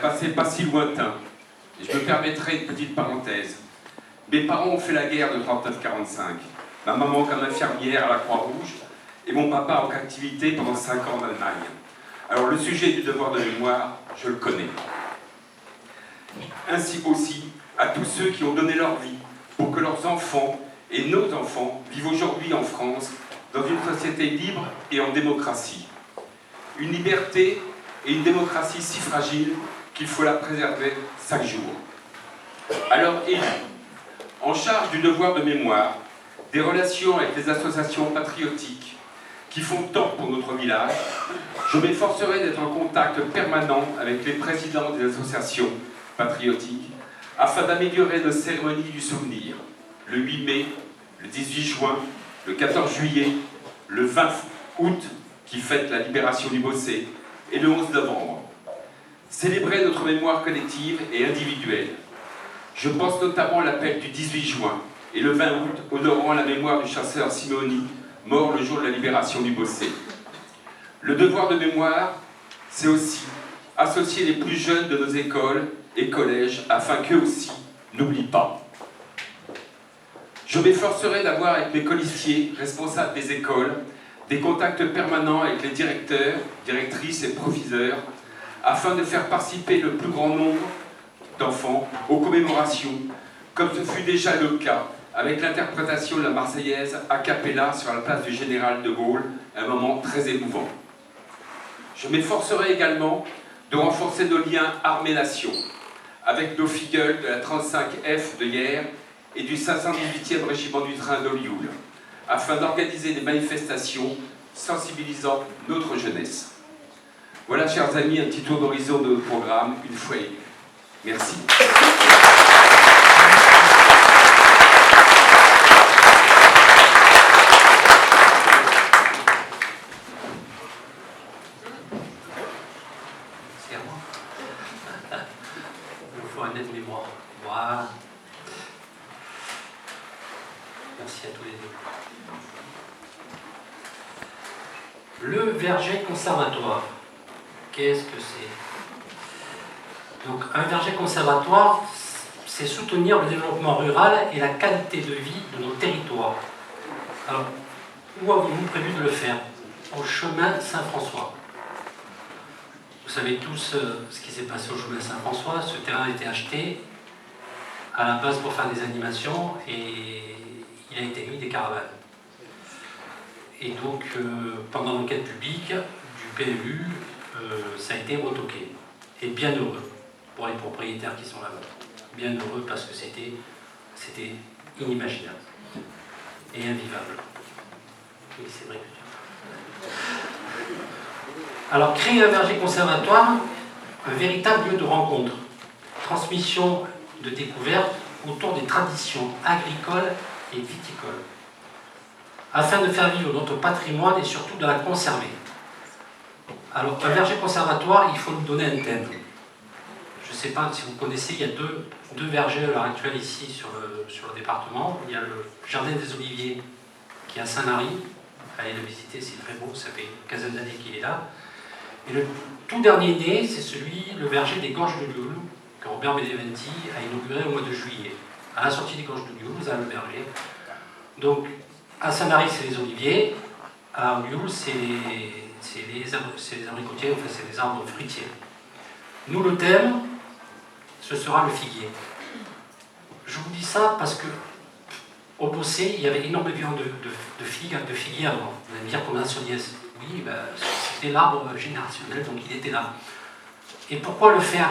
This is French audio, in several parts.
passé pas si lointain. Et je me permettrai une petite parenthèse. Mes parents ont fait la guerre de 39-45. Ma maman comme infirmière à la Croix-Rouge et mon papa en captivité pendant 5 ans en Allemagne. Alors le sujet du devoir de mémoire, je le connais. Ainsi aussi à tous ceux qui ont donné leur vie pour que leurs enfants et nos enfants vivent aujourd'hui en France dans une société libre et en démocratie. Une liberté et une démocratie si fragile qu'il faut la préserver chaque jour. Alors élus, en charge du devoir de mémoire, des relations avec les associations patriotiques qui font tant pour notre village, je m'efforcerai d'être en contact permanent avec les présidents des associations patriotiques afin d'améliorer nos cérémonies du souvenir, le 8 mai, le 18 juin, le 14 juillet, le 20 août qui fête la libération du Bossé et le 11 novembre. Célébrer notre mémoire collective et individuelle. Je pense notamment à l'appel du 18 juin et le 20 août honorant la mémoire du chasseur Simeoni, mort le jour de la libération du Bossé. Le devoir de mémoire, c'est aussi associer les plus jeunes de nos écoles et collèges afin qu'eux aussi n'oublient pas. Je m'efforcerai d'avoir avec mes colistiers, responsables des écoles, des contacts permanents avec les directeurs, directrices et proviseurs afin de faire participer le plus grand nombre d'enfants aux commémorations, comme ce fut déjà le cas avec l'interprétation de la Marseillaise a cappella sur la place du Général de Gaulle, un moment très émouvant. Je m'efforcerai également de renforcer nos liens armée-nation avec nos filleuls de la 35F de Hyères et du 518e régiment du train d'Olioul, afin d'organiser des manifestations sensibilisant notre jeunesse. Voilà, chers amis, un petit tour d'horizon de notre programme, une fois élu. Merci. C'est à moi. Il faut un aide-mémoire. Voilà. Merci à tous les deux. Le verger conservatoire. Qu'est-ce que c'est? Donc, un verger conservatoire, c'est soutenir le développement rural et la qualité de vie de nos territoires. Alors, où avons-nous prévu de le faire? Au chemin Saint-François. Vous savez tous ce qui s'est passé au chemin Saint-François. Ce terrain a été acheté à la base pour faire des animations et il a été mis des caravanes. Et donc, pendant l'enquête publique du PMU, ça a été retoqué. Et bien heureux pour les propriétaires qui sont là-bas. Bien heureux parce que c'était inimaginable et invivable. Oui, c'est vrai que alors, créer un verger conservatoire, un véritable lieu de rencontre, transmission de découvertes autour des traditions agricoles et viticoles, afin de faire vivre notre patrimoine et surtout de la conserver. Alors, un verger conservatoire, il faut lui donner un thème. Je ne sais pas si vous connaissez, il y a deux vergers à l'heure actuelle ici sur le département. Il y a le Jardin des Oliviers qui est à Saint-Lary. Allez le visiter, c'est très beau, ça fait une quinzaine d'années qu'il est là. Et le tout dernier né, c'est le verger des Gorges de Lioul, que Robert Beneventi a inauguré au mois de juillet. À la sortie des Gorges de Lioul, vous avez le verger. Donc, à Saint-Lary, c'est les oliviers. À Lioul, c'est les abricotiers, enfin, c'est les arbres fruitiers. Nous, le thème, ce sera le figuier. Je vous dis ça parce que au Bossé, il y avait énormément de figuiers avant. Vous allez me dire comment ça nièce. Oui, ben, c'était l'arbre générationnel, donc il était là. Et pourquoi le faire,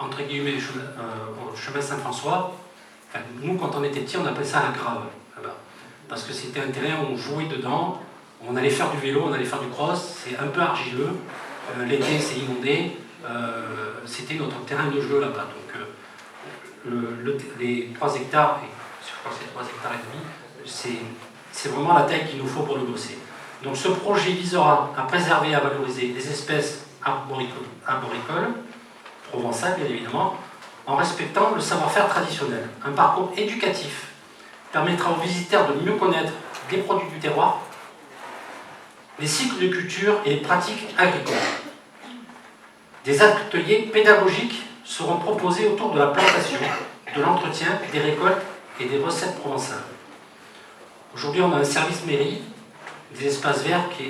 entre guillemets, au chemin Saint-François? Enfin, nous, quand on était petits, on appelait ça la grave, là-bas. Parce que c'était un terrain où on jouait dedans, on allait faire du vélo, on allait faire du cross, c'est un peu argileux, l'été c'est inondé, c'était notre terrain de jeu là-bas. Donc les 3 hectares, et je crois que c'est 3 hectares et demi, c'est vraiment la taille qu'il nous faut pour le bosser. Donc ce projet visera à préserver et à valoriser les espèces arboricoles, provençales bien évidemment, en respectant le savoir-faire traditionnel. Un parcours éducatif permettra aux visiteurs de mieux connaître les produits du terroir, les cycles de culture et les pratiques agricoles. Des ateliers pédagogiques seront proposés autour de la plantation, de l'entretien, des récoltes et des recettes provençales. Aujourd'hui, on a un service mairie, des espaces verts qui